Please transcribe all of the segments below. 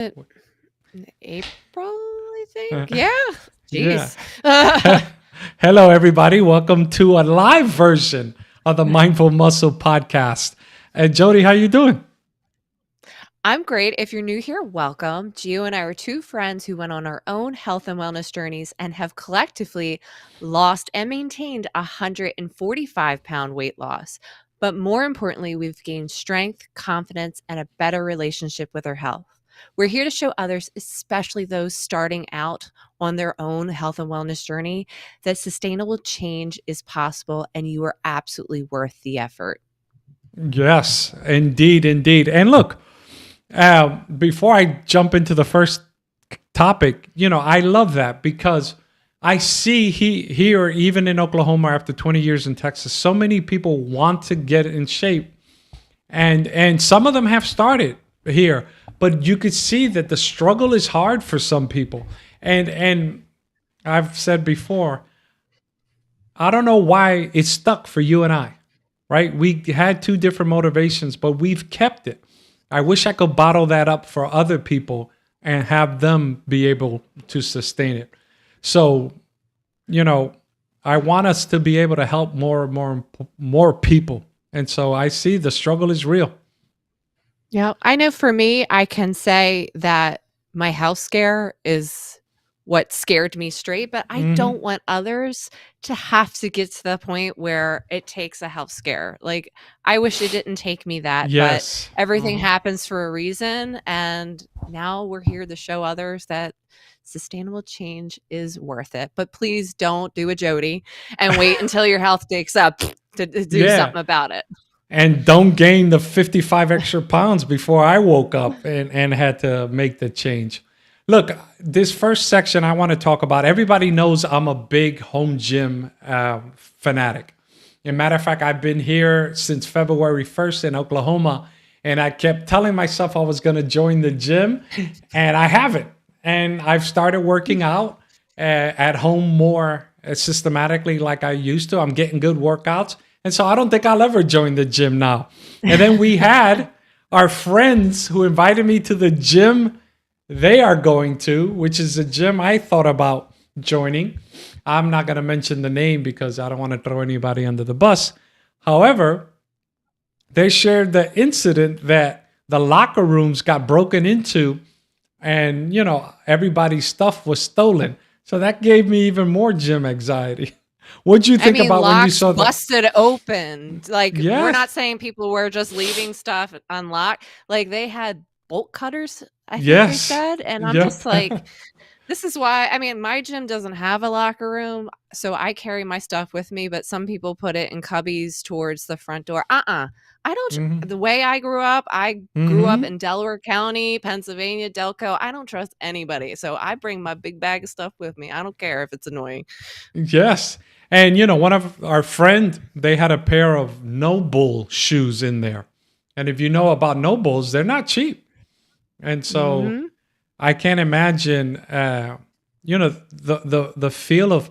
it in April, I Uh, think. Yeah. yeah. Jeez. Hello, everybody. Welcome to a live version of the Mindful Muscle podcast. And Jody, how you doing? I'm great. If you're new here, welcome. Gio and I are two friends who went on our own health and wellness journeys and have collectively lost and maintained a 145-pound weight loss. But more importantly, we've gained strength, confidence, and a better relationship with our health. We're here to show others, especially those starting out on their own health and wellness journey, that sustainable change is possible and you are absolutely worth the effort. Yes, indeed, indeed. And look, before I jump into the first topic, I love that because I see here, even in Oklahoma after 20 years in Texas, so many people want to get in shape. And some of them have started here, but you could see that the struggle is hard for some people. And I've said before, I don't know why it's stuck for you and I, right? We had two different motivations, but we've kept it. I wish I could bottle that up for other people and have them be able to sustain it. So, you know, I want us to be able to help more people. And so I see the struggle is real. Yeah, I know for me, I can say that my health scare is what scared me straight, but I Hmm. don't want others to have to get to the point where it takes a health scare. Like, I wish it didn't take me that, but Yes. everything Uh-huh. happens for a reason. And now we're here to show others that sustainable change is worth it. But please don't do a Jody and wait until your health takes up to do Yeah. something about it. And don't gain the 55 extra pounds before I woke up and had to make the change. Look, this first section I want to talk about, everybody knows I'm a big home gym fanatic. As a matter of fact, I've been here since February 1st in Oklahoma, and I kept telling myself I was going to join the gym, and I haven't. And I've started working out at home more systematically like I used to. I'm getting good workouts. And so I don't think I'll ever join the gym now. And then we had our friends who invited me to the gym they are going to, which is a gym I thought about joining. I'm not going to mention the name because I don't want to throw anybody under the bus. However, they shared the incident that the locker rooms got broken into and, everybody's stuff was stolen. So that gave me even more gym anxiety. What'd you I think mean, about when you locks saw that? busted open. Like, we're Yes, not saying people were just leaving stuff unlocked. Like, they had bolt cutters, I think they yes, said. And I'm yep. just like, this is why, I mean, my gym doesn't have a locker room, so I carry my stuff with me, but some people put it in cubbies towards the front door. I don't Hmm. the way I grew up Hmm. in Delaware County, Pennsylvania, Delco. I don't trust anybody. So I bring my big bag of stuff with me. I don't care if it's annoying. Yes. And one of our friend, they had a pair of Noble shoes in there. And if you know about Nobles, they're not cheap. And so Mhm. I can't imagine the feel of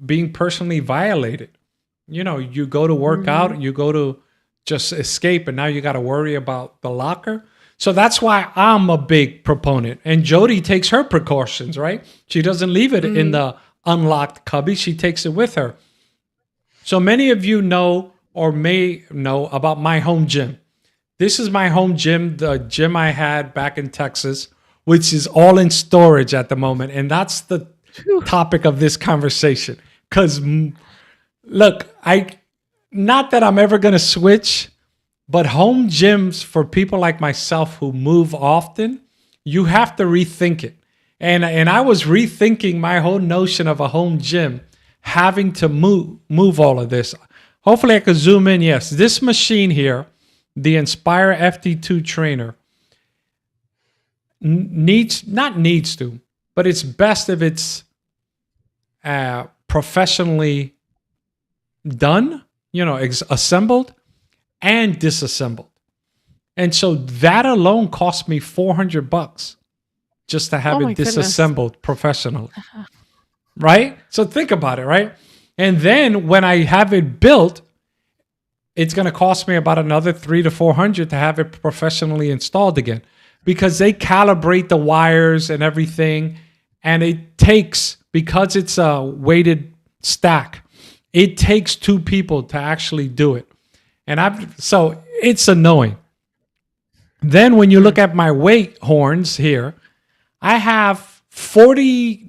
being personally violated. You go to work Mhm. out, you go to just escape, and now you got to worry about the locker. So that's why I'm a big proponent. And Jody takes her precautions, right? She doesn't leave it in Mhm. the unlocked cubby, she takes it with her. So many of you know or may know about my home gym. This is my home gym, the gym I had back in Texas, which is all in storage at the moment. And that's the Phew. topic of this conversation. Because, look, not that I'm ever going to switch, but home gyms for people like myself who move often, you have to rethink it. And I was rethinking my whole notion of a home gym, having to move all of this. Hopefully I could zoom in. Yes, this machine here, the Inspire FD2 trainer, needs to, but it's best if it's professionally done, assembled and disassembled. And so that alone cost me $400 just to Oh have my it goodness. disassembled professionally, right? So think about it, right? And then when I have it built, it's going to cost me about another 300 to 400 to have it professionally installed again. because they calibrate the wires and everything. And it takes, because it's a weighted stack, it takes two people to actually do it. So it's annoying. Then when you look at my weight horns here, I have 14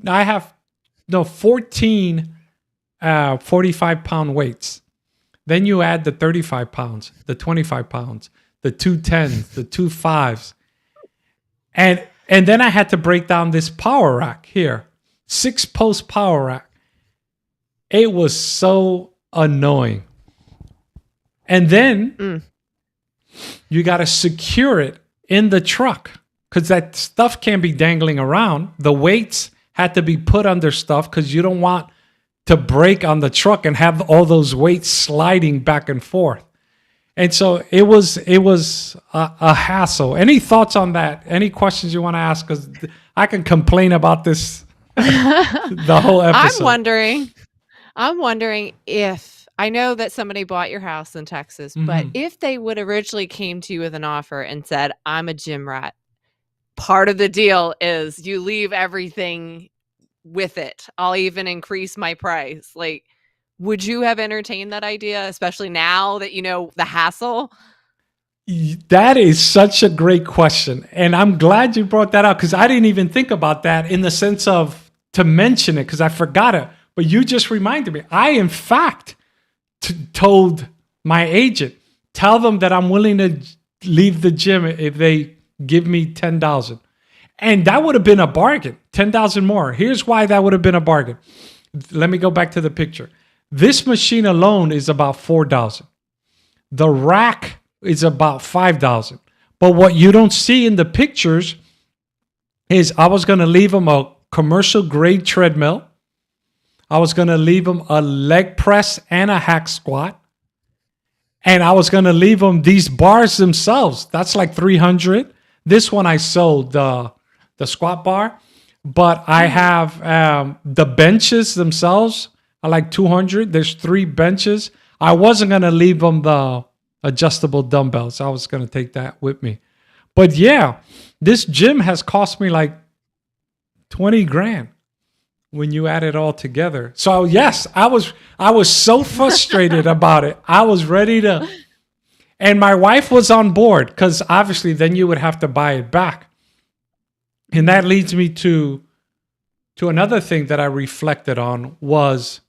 45-pound weights. Then you add the 35 pounds, the 25 pounds, the 210s, the 25s. And then I had to break down this power rack here, 6-post power rack. It was so annoying. And then you got to secure it in the truck because that stuff can't be dangling around. The weights had to be put under stuff because you don't want to break on the truck and have all those weights sliding back and forth. And so it was a hassle. Any thoughts on that? Any questions you want to ask? Because I can complain about this the whole episode. I'm wondering if, I know that somebody bought your house in Texas, but if they would originally came to you with an offer and said, I'm a gym rat, part of the deal is you leave everything with it. I'll even increase my price. Like, would you have entertained that idea, especially now that you know the hassle? That is such a great question. And I'm glad you brought that up because I didn't even think about that in the sense of to mention it because I forgot it. But you just reminded me. I, in fact, told my agent, tell them that I'm willing to leave the gym if they give me $10,000. And that would have been a bargain, $10,000 more. Here's why that would have been a bargain. Let me go back to the picture. This machine alone is about $4,000. The rack is about $5,000. But what you don't see in the pictures is I was going to leave them a commercial grade treadmill. I was going to leave them a leg press and a hack squat. And I was going to leave them these bars themselves. That's like $300. This one I sold the squat bar. But I have the benches themselves are like $200. There's 3 benches. I wasn't going to leave them the adjustable dumbbells. I was going to take that with me. But yeah, this gym has cost me like 20 grand when you add it all together. So yes, I was so frustrated about it. I was ready to, and my wife was on board because obviously then you would have to buy it back. And that leads me to another thing that I reflected on was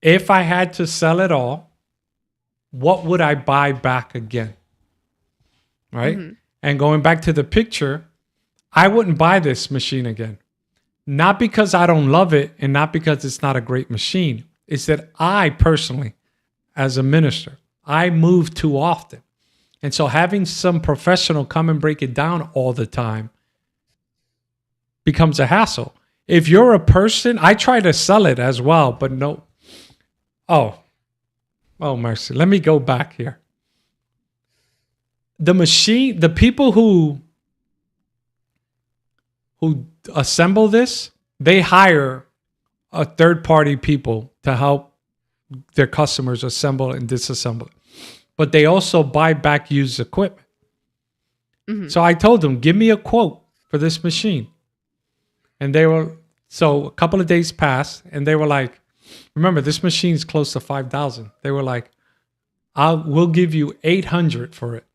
if I had to sell it all, what would I buy back again? Right? Mm-hmm. And going back to the picture, I wouldn't buy this machine again. Not because I don't love it and not because it's not a great machine. It's that I personally, as a minister, I move too often. And so having some professional come and break it down all the time becomes a hassle. If you're a person, I try to sell it as well, but no. Oh, mercy. Let me go back here. The machine, the people who assemble this, they hire a third-party people to help their customers assemble and disassemble it. But they also buy back used equipment. Mm-hmm. So I told them, give me a quote for this machine. And so a couple of days passed and they were like, remember, this machine is close to 5,000. They were like, we'll give you 800 for it.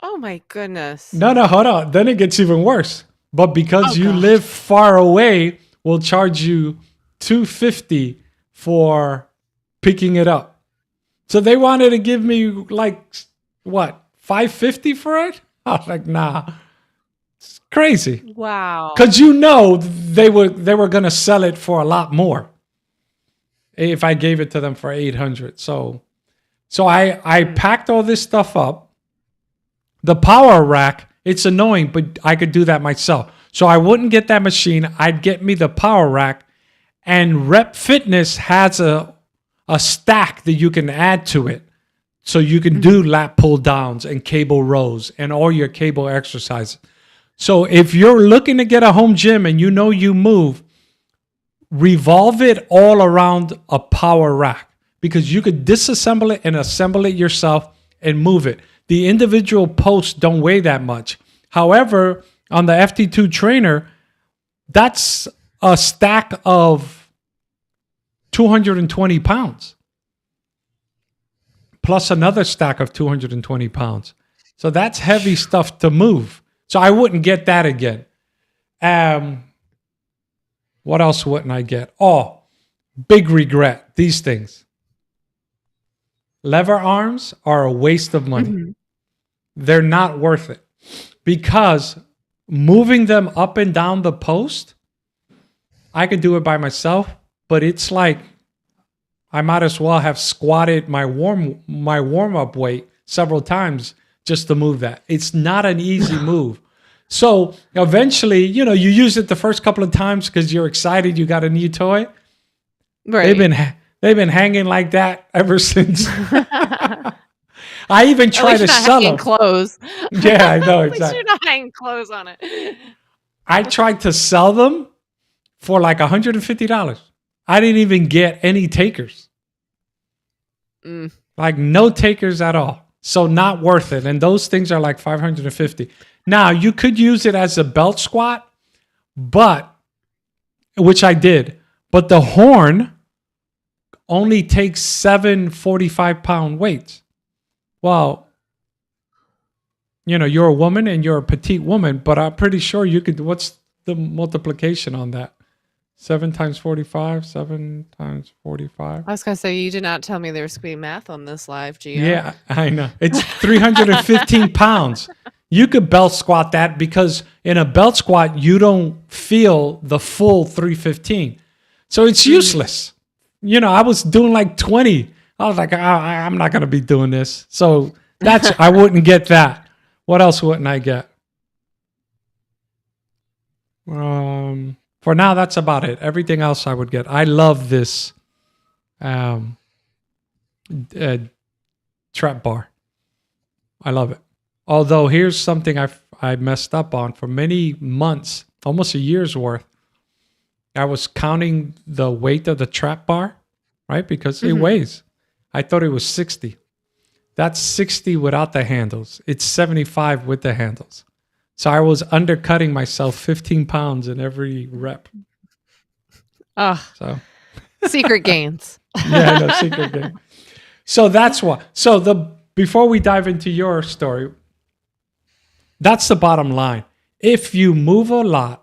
Oh my goodness. No, hold on. Then it gets even worse. But because you live far away, we'll charge you $250 for picking it up. So they wanted to give me like, what, $550 for it? I was like, nah. It's crazy. Wow. Because they were going to sell it for a lot more if I gave it to them for 800. So I packed all this stuff up. The power rack, it's annoying, but I could do that myself. So I wouldn't get that machine. I'd get me the power rack. And Rep Fitness has a stack that you can add to it. So you can do lat pull downs and cable rows and all your cable exercises. So if you're looking to get a home gym and you know you move, revolve it all around a power rack because you could disassemble it and assemble it yourself and move it. The individual posts don't weigh that much. However, on the FT2 trainer, that's a stack of 220 pounds plus another stack of 220 pounds. So that's heavy stuff to move. So I wouldn't get that again. What else wouldn't I get? Oh, big regret. These things. Lever arms are a waste of money. Mhm. They're not worth it because moving them up and down the post, I could do it by myself, but it's like I might as well have squatted my warm up weight several times just to move that. It's not an easy move. So eventually, you use it the first couple of times because you're excited you got a new toy. Right. They've been hanging like that ever since. I even try to sell them. Clothes. Yeah, I know At least exactly. you're not hanging clothes on it. I tried to sell them for like $150. I didn't even get any takers. Like no takers at all. So not worth it. And those things are like $550. Now you could use it as a belt squat, which I did. But the horn only takes 7 45-pound weights. Well, you're a woman and you're a petite woman, but I'm pretty sure you could. What's the multiplication on that? 7 times 45, 7 times 45. I was going to say, you did not tell me there was going to be math on this live, Gio. Yeah, I know. It's 315 pounds. You could belt squat that because in a belt squat, you don't feel the full 315. So it's useless. I was doing like 20. I was like, I'm not going to be doing this. So I wouldn't get that. What else wouldn't I get? For now, that's about it. Everything else I would get. I love this trap bar. I love it. Although here's something I messed up on for many months, almost a year's worth. I was counting the weight of the trap bar, right? Because it weighs. I thought it was 60. That's 60 without the handles. It's 75 with the handles. So I was undercutting myself 15 pounds in every rep. So secret gains. Yeah, no secret gain. So that's why. So before we dive into your story, that's the bottom line. If you move a lot,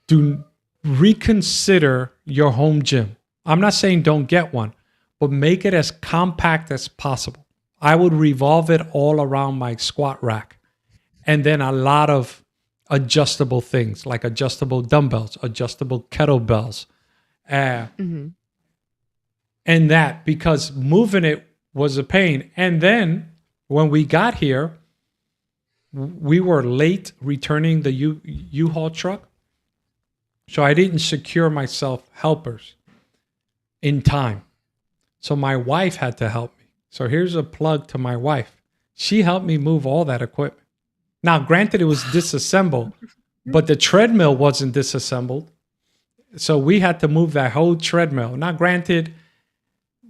do reconsider your home gym. I'm not saying don't get one, but make it as compact as possible. I would revolve it all around my squat rack. And then a lot of adjustable things like adjustable dumbbells, adjustable kettlebells. And that because moving it was a pain. And then when we got here, we were late returning the U-Haul truck. So I didn't secure myself helpers in time. So my wife had to help me. So here's a plug to my wife. She helped me move all that equipment. Now, granted, it was disassembled, but the treadmill wasn't disassembled. So we had to move that whole treadmill. Now, granted,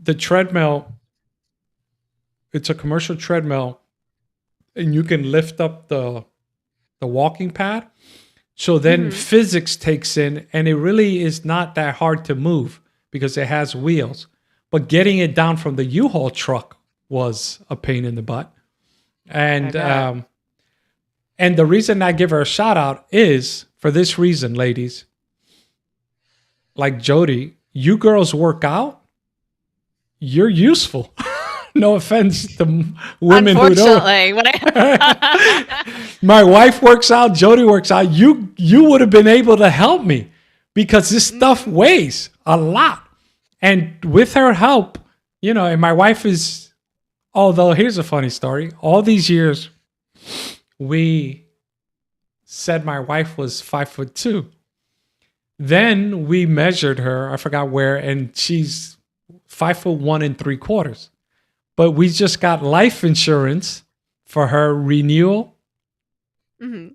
the treadmill, it's a commercial treadmill, and you can lift up the walking pad. So then physics takes in, and it really is not that hard to move because it has wheels. But getting it down from the U-Haul truck was a pain in the butt. And the reason I give her a shout out is for this reason, ladies. Like Jodi, you girls work out, you're useful. No offense to women who don't. My wife works out, Jodi works out. You would have been able to help me because this stuff weighs a lot. And with her help, and my wife is, although here's a funny story. All these years, we said my wife was 5'2". Then we measured her, I forgot where, and she's 5'1 3/4. But we just got life insurance for her renewal.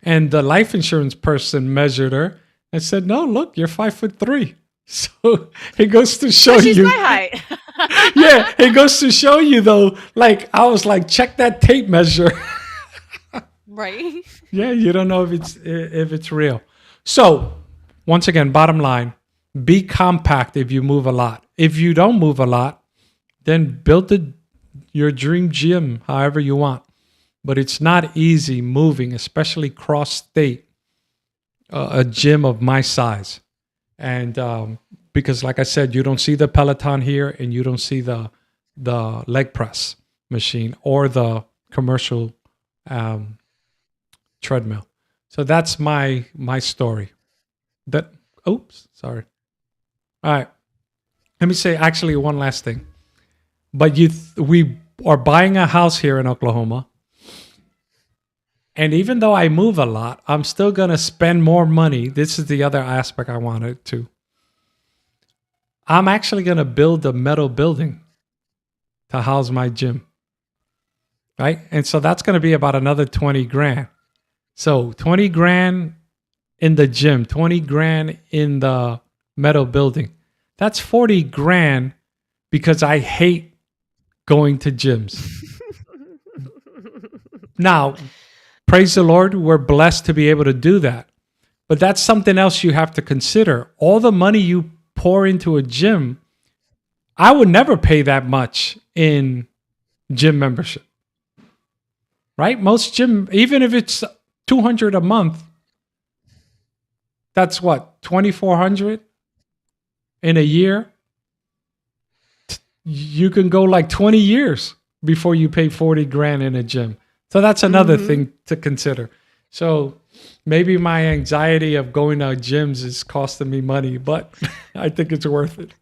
And the life insurance person measured her and said, no, look, you're 5'3". So it goes to show But she's you. my Yeah, height. it goes to show you though. Like I was like, check that tape measure. Right? Yeah, you don't know if it's real. So once again, bottom line: be compact if you move a lot. If you don't move a lot, then build your dream gym however you want. But it's not easy moving, especially cross state, a gym of my size. And because, like I said, you don't see the Peloton here, and you don't see the leg press machine or the commercial um, treadmill. So that's my story. That oops, sorry. All right. Let me say actually one last thing. But we are buying a house here in Oklahoma. And even though I move a lot, I'm still going to spend more money. This is the other aspect I wanted to. I'm actually going to build a metal building to house my gym. Right? And so that's going to be about another 20 grand. So 20 grand in the gym, 20 grand in the metal building. That's 40 grand because I hate going to gyms. Now, praise the Lord, we're blessed to be able to do that. But that's something else you have to consider. All the money you pour into a gym, I would never pay that much in gym membership. Right? Most gym, even if it's 200 a month, that's what, 2400 in a year? You can go like 20 years before you pay 40 grand in a gym. So that's another Hmm. thing to consider. So maybe my anxiety of going to gyms is costing me money, but I think it's worth it.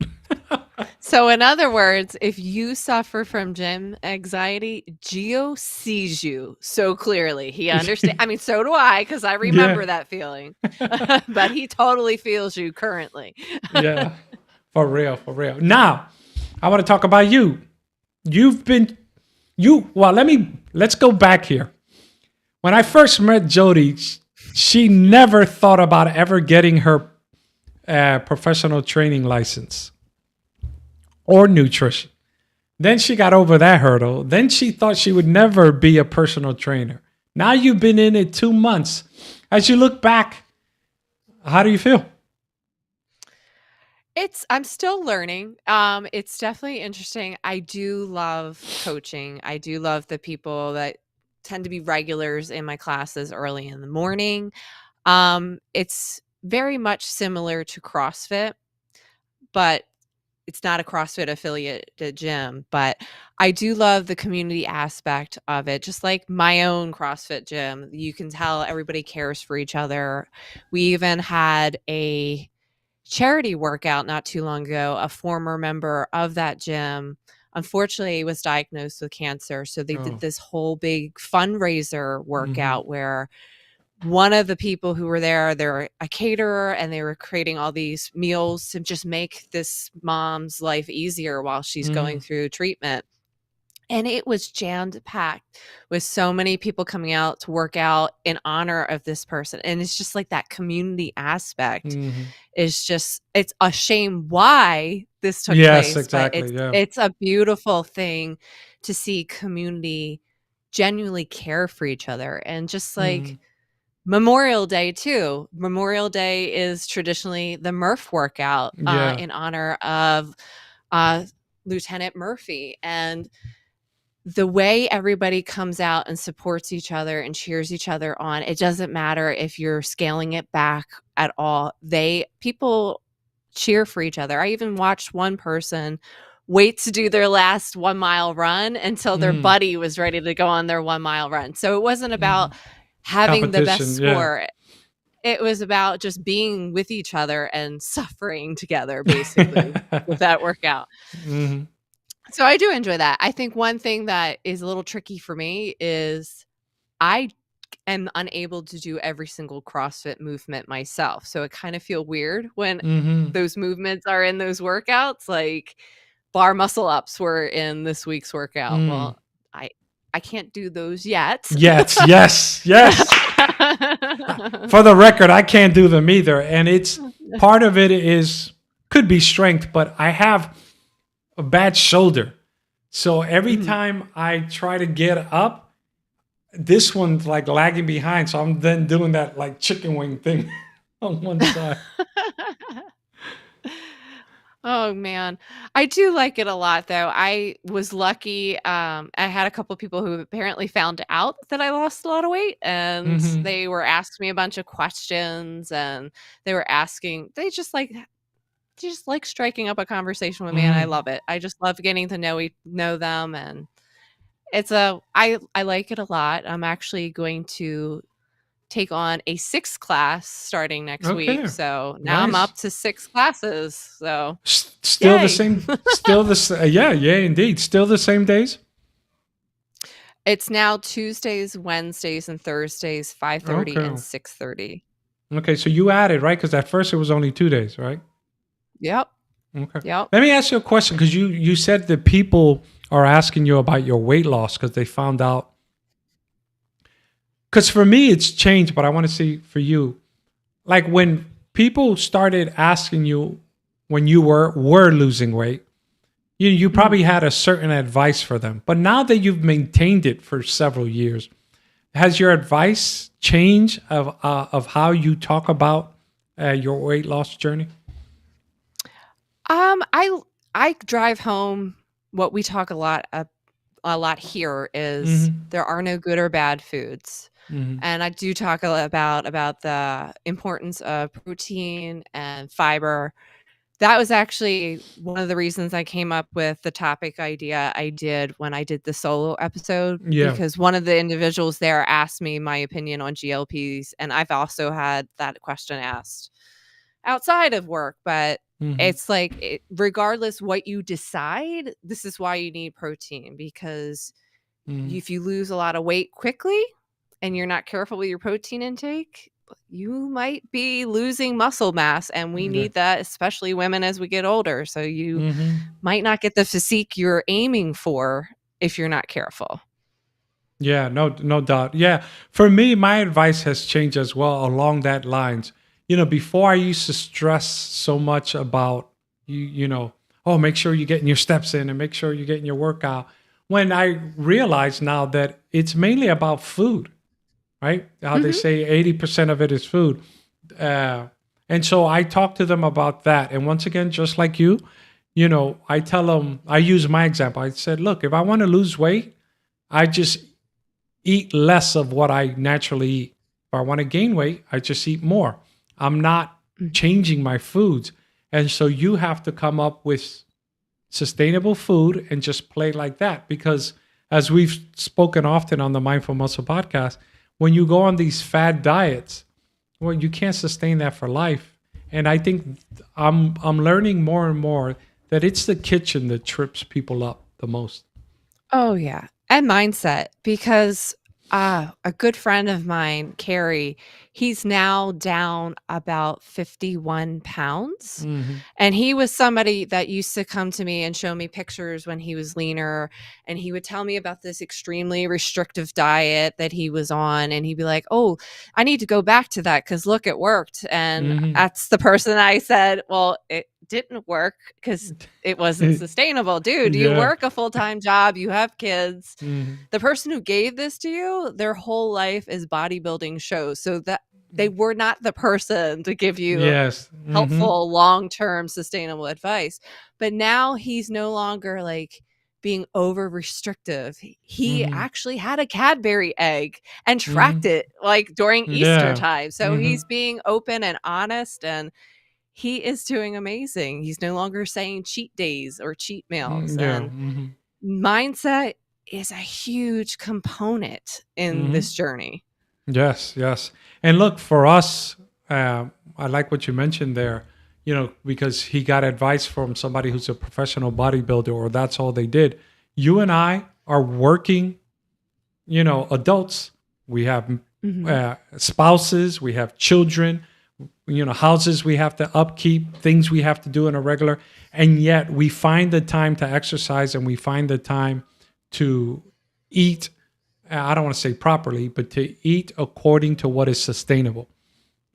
So, in other words, if you suffer from gym anxiety, Gio sees you so clearly. He understands. I mean, so do I, because I Yeah. remember that feeling. But he totally feels you currently. Yeah. For real, for real. Now, I want to talk about you. You've been well, let's go back here. When I first met Jodi, she never thought about ever getting her professional training license or nutrition. Then she got over that hurdle. Then she thought she would never be a personal trainer. Now you've been in it 2 months. As you look back, how do you feel? I'm still learning. It's definitely interesting. I do love coaching. I do love the people that tend to be regulars in my classes early in the morning. It's very much similar to CrossFit, but it's not a CrossFit affiliated gym, but I do love the community aspect of it. Just like my own CrossFit gym, you can tell everybody cares for each other. We even had a charity workout not too long ago. A former member of that gym unfortunately was diagnosed with cancer, so they did Oh, this whole big fundraiser mm-hmm, workout where one of the people who were there, they're a caterer, and they were creating all these meals to just make this mom's life easier while she's mm-hmm, going through treatment. And it was jammed packed with so many people coming out to work out in honor of this person. And it's just like that community aspect mm-hmm. is just, it's a shame why this took Yes, place, but exactly. Yeah. it's a beautiful thing to see community genuinely care for each other. And just Mm-hmm. like Memorial Day too. Memorial Day is traditionally the Murph workout Yeah. in honor of uh, Lieutenant Murphy. And the way everybody comes out and supports each other and cheers each other on, it doesn't matter if you're scaling it back at all. People cheer for each other. I even watched one person wait to do their last 1 mile run until their Mm-hmm. buddy was ready to go on their 1 mile run. So it wasn't Mm-hmm. about having the best Competition. Yeah. score. It was about just being with each other and suffering together, basically, with that workout. Mm-hmm. So I do enjoy that. I think one thing that is a little tricky for me is I am unable to do every single CrossFit movement myself. So it kind of feel weird when Mm-hmm. those movements are in those workouts, like bar muscle ups were in this week's workout. Mm. Well, I I can't do those yet. Yes, yes, yes. For the record, I can't do them either. And it's part of it is could be strength, but I have a bad shoulder. So every Mhm. time I try to get up, this one's like lagging behind. So I'm then doing that like chicken wing thing on one side. Oh, man. I do like it a lot, though. I was lucky, I had a couple people who apparently found out that I lost a lot of weight, and Hmm. they were asking me a bunch of questions, and they just like striking up a conversation with me, and I Hmm. love it. I just love getting to know them, and I like it a lot. I'm actually going to take on a 6th class starting next week, Okay. so now I'm Nice. up to 6 classes, so Still the yay. same. Still the yeah, yeah, indeed. Still the same days. It's now Tuesdays, Wednesdays, and Thursdays, 5:30 and Okay. 6:30. Okay. So you added, right? Because at first it was only 2 days, right? Yep, Okay. yep. Let me ask you a question because you said that people are asking you about your weight loss because they found out. Because for me it's changed, but I want to see for you. Like when people started asking you when you were losing weight, you Mhm. probably had a certain advice for them. But now that you've maintained it for several years, has your advice changed of how you talk about your weight loss journey? Um, I I drive home what we talk a lot here is Hmm. there are no good or bad foods. Hmm. And I do talk a lot about the importance of protein and fiber. That was actually one of the reasons I came up with the topic idea I did when I did the solo episode, Yeah. because one of the individuals there asked me my opinion on GLPs, and I've also had that question asked outside of work, but Hmm. it's like regardless what you decide, this is why you need protein because Hmm. if you lose a lot of weight quickly and you're not careful with your protein intake, you might be losing muscle mass, and we Yeah. need that, especially women as we get older. So you Hmm. might not get the physique you're aiming for if you're not careful. Yeah, no doubt. Yeah, for me, my advice has changed as well along that lines. Before I used to stress so much about oh, make sure you're getting your steps in and make sure you're getting your workout. When I realize now that it's mainly about food, right? How they Mhm. say 80% of it is food. Uh, and so I talk to them about that. And once again, just like I tell them, I use my example. I said, look, if I want to lose weight, I just eat less of what I naturally eat. If I want to gain weight, I just eat more. I'm not Mhm. changing my foods. And so you have to come up with sustainable food and just play like that. Because as we've spoken often on the Mindful Muscle podcast, when you go on these fad diets, well, you can't sustain that for life. And I think I'm learning more and more that it's the kitchen that trips people up the most. Oh, yeah, and mindset because, a good friend of mine, Carrie, he's now down about 51 pounds, Hmm. and he was somebody that used to come to me and show me pictures when he was leaner, and he would tell me about this extremely restrictive diet that he was on, and he'd be like, "Oh, I need to go back to that because look, it worked," and Hmm. that's the person I said, "Well, it didn't work because it wasn't sustainable. Dude, you Yeah. work a full-time job, you have kids. Hmm. The person who gave this to you, their whole life is bodybuilding shows, so that they were not the person to give you Yes. Hmm. helpful, long-term, sustainable advice. But now he's no longer, like, being over restrictive. He Hmm. actually had a Cadbury egg and tracked Hmm. it, like, during Easter Yeah. time. So Hmm. he's being open and honest, and he is doing amazing. He's no longer saying cheat days or cheat meals, Yeah. and Hmm. mindset is a huge component in Hmm. this journey. Yes. Yes. And look, for us, I like what you mentioned there. Because he got advice from somebody who's a professional bodybuilder, or that's all they did. You and I are working, adults. We have Mhm. spouses. We have children. Houses we have to upkeep, things we have to do in a regular, and yet we find the time to exercise and we find the time to eat. I don't want to say properly, but to eat according to what is sustainable.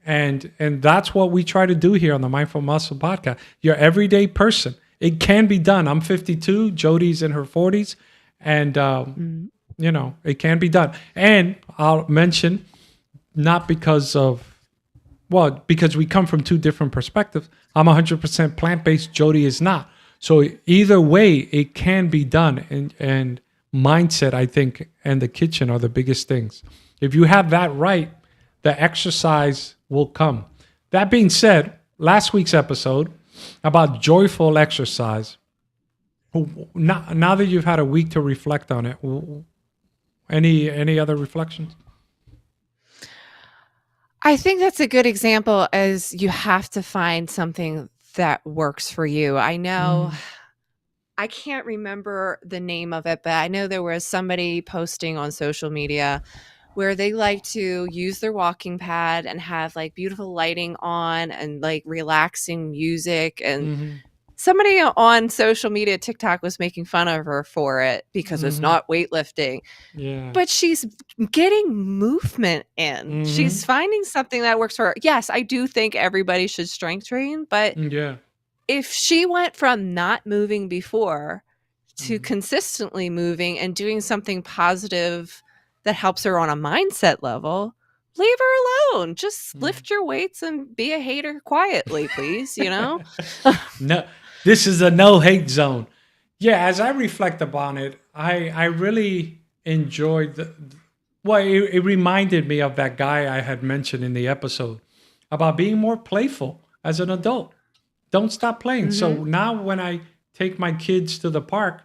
And that's what we try to do here on the Mindful Muscle podcast. Your everyday person. It can be done. I'm 52. Jody's in her 40s. And, Mm. it can be done. And I'll mention, not because of, well, because we come from two different perspectives. I'm 100% plant-based. Jody is not. So either way, it can be done. And mindset, I think, and the kitchen are the biggest things. If you have that right, the exercise will come. That being said, last week's episode about joyful exercise. Now that you've had a week to reflect on it, any other reflections? I think that's a good example as you have to find something that works for you. I know Mm, I can't remember the name of it, but I know there was somebody posting on social media where they like to use their walking pad and have like beautiful lighting on and like relaxing music. And mhm, somebody on social media, TikTok, was making fun of her for it because it's mhm. not weightlifting. Yeah. But she's getting movement in. She's Mhm. finding something that works for her. Yes, I do think everybody should strength train, but Yeah. if she went from not moving before to Mhm. consistently moving and doing something positive that helps her on a mindset level, leave her alone. Just Mhm. lift your weights and be a hater quietly, please, you know? No, this is a no hate zone. Yeah, as I reflect upon it, I really enjoyed well, it reminded me of that guy I had mentioned in the episode about being more playful as an adult. Don't stop playing. Mhm. So now when I take my kids to the park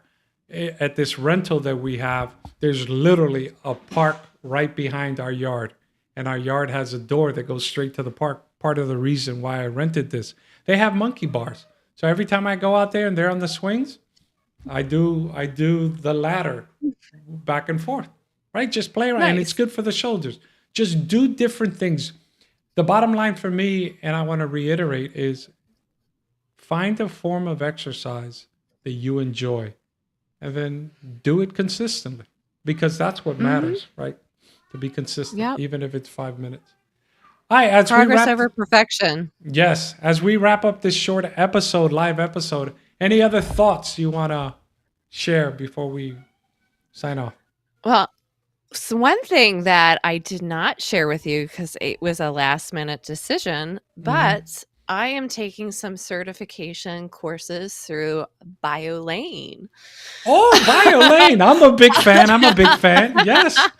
at this rental that we have, there's literally a park right behind our yard. And our yard has a door that goes straight to the park. Part of the reason why I rented this. They have monkey bars. So every time I go out there and they're on the swings, I do the ladder back and forth. Right? Just play around. And it's Nice. good for the shoulders. Just do different things. The bottom line for me, and I want to reiterate, is find a form of exercise that you enjoy and then do it consistently because that's what Mhm. matters, right? To be consistent, Yep. even if it's 5 minutes. All right, as we Progress wrap, over perfection. yes, as we wrap up this short episode, live episode, any other thoughts you want to share before we sign off? Well, so one thing that I did not share with you because it was a last minute decision, Hmm. but I am taking some certification courses through BioLane. Oh, BioLane. I'm a big fan. I'm a big fan. Yes.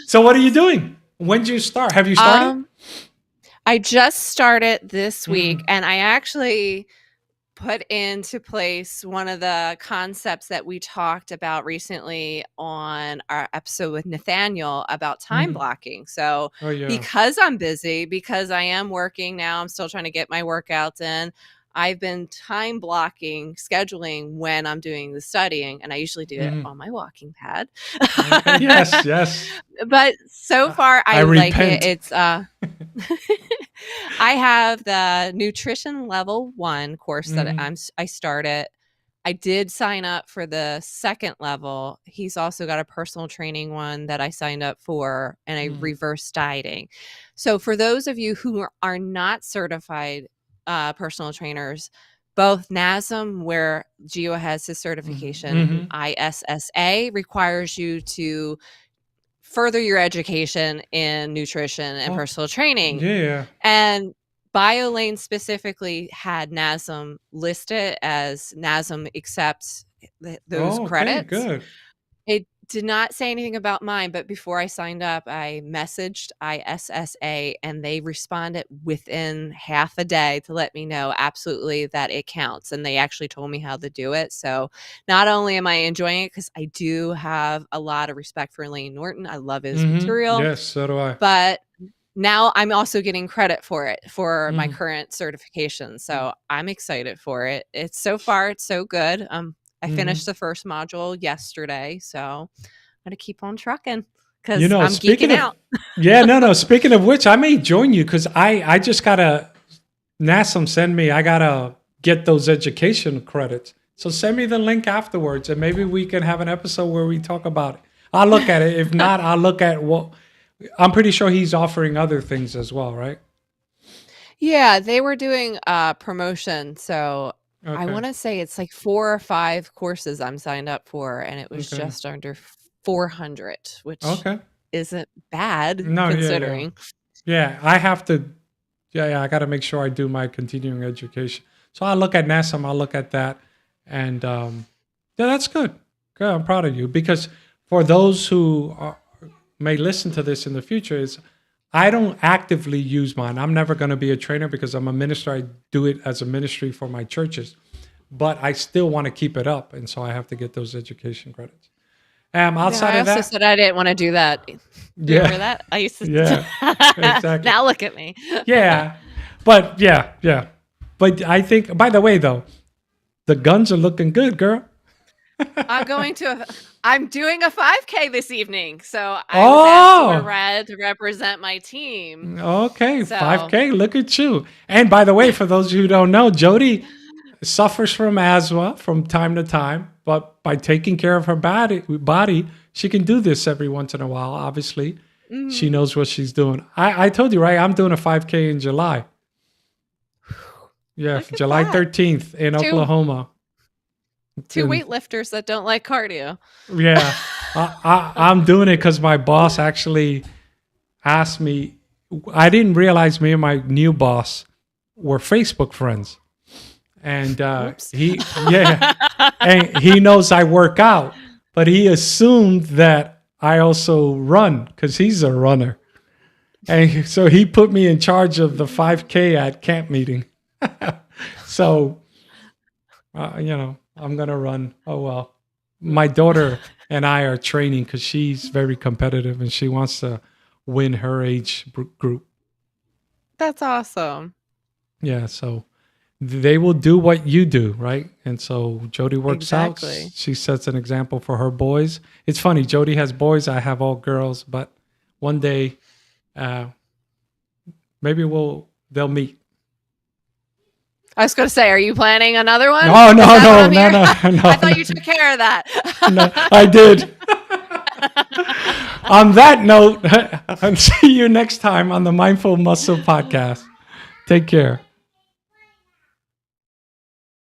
So, what are you doing? When did you start? Have you started? um, I just started this week Mm, and I actually put into place one of the concepts that we talked about recently on our episode with Nathaniel about time mm. blocking. So, Oh, yeah. because I'm busy, because I am working now, I'm still trying to get my workouts in. I've been time blocking, scheduling when I'm doing the studying, and I usually do it Hmm. on my walking pad. Okay. Yes. Yes. But so far, I I like it. repent. It's I have the nutrition level 1 course that Hmm. I started. I did sign up for the second level. He's also got a personal training one that I signed up for, and I Mm, reverse dieting. So for those of you who are not certified personal trainers, both NASM, where Gio has his mhm, certification, and mhm. ISSA requires you to further your education in nutrition and Oh, personal training. yeah. And BioLane specifically had NASM listed as NASM accepts those Oh, okay, credits. good. It did not say anything about mine, but before I signed up, I messaged ISSA and they responded within half a day to let me know absolutely that it counts. And they actually told me how to do it. So not only am I enjoying it because I do have a lot of respect for Lane Norton, I love his Hmm. material, Yes, so do I. but now I'm also getting credit for it for my Mm, current certification. mm, So I'm excited for it. It's so far, it's so good. I finished mhm. the first module yesterday. So I'm going to keep on trucking because I'm Speaking geeking of, out. yeah, no, no. Speaking of which, I may join you because I just gotta NASM send me. I gotta get those education credits. So send me the link afterwards, and maybe we can have an episode where we talk about it. I'll look at it. If not, I'll look at what. I'm pretty sure he's offering other things as well, right? Yeah, they were doing a promotion, so I Okay. wanna say it's like 4 or 5 courses I'm signed up for, and it was Okay. just under 400, which Okay. isn't bad No, yeah, yeah. considering. Yeah, I have to. Yeah, yeah, I got to make sure I do my continuing education. So I look at NASM, I'll look at that, and yeah, that's good. Good, I'm proud of you because for those who may listen to this in the future, is I don't actively use mine. I'm never going to be a trainer because I'm a minister. I do it as a ministry for my churches, but I still want to keep it up, and so I have to get those education credits. Yeah, Outside I of also that, said I didn't wanna do that. yeah, Remember that? I used yeah, to exactly. now look at me. Yeah, but yeah, yeah. But I think, by the way, though, the guns are looking good, girl. I'm going to a I'm doing a 5K this evening, so I was asked to wear Oh, red to represent my team. okay, So 5K. Look at you. And by the way, for those who don't know, Jody suffers from asthma from time to time, but by taking care of her body, she can do this every once in a while. Obviously, she mhm, knows what she's doing. I told you, right? I'm doing a 5K in July. Yeah, look at July that. 13th in 2 Oklahoma. 2 And weightlifters that don't like cardio. yeah, I'm doing it because my boss actually asked me. I didn't realize me and my new boss were Facebook friends, and Whoops. yeah, and he knows I work out, but he assumed that I also run because he's a runner, and so he put me in charge of the 5K at camp meeting. So I'm gonna run. Oh well, my daughter and I are training because she's very competitive and she wants to win her age group. That's awesome. Yeah, so they will do what you do, right? And so Jody works out. Exactly. She sets an example for her boys. It's funny. Jody has boys. I have all girls. But one day, uh, maybe they'll meet. I was gonna say, are you planning another one? No, Is no, that what no, I'm no, hearing? no, I no, thought you took care of no. that. I did. On that note, I'll see you next time on the Mindful Muscle Podcast. Take care.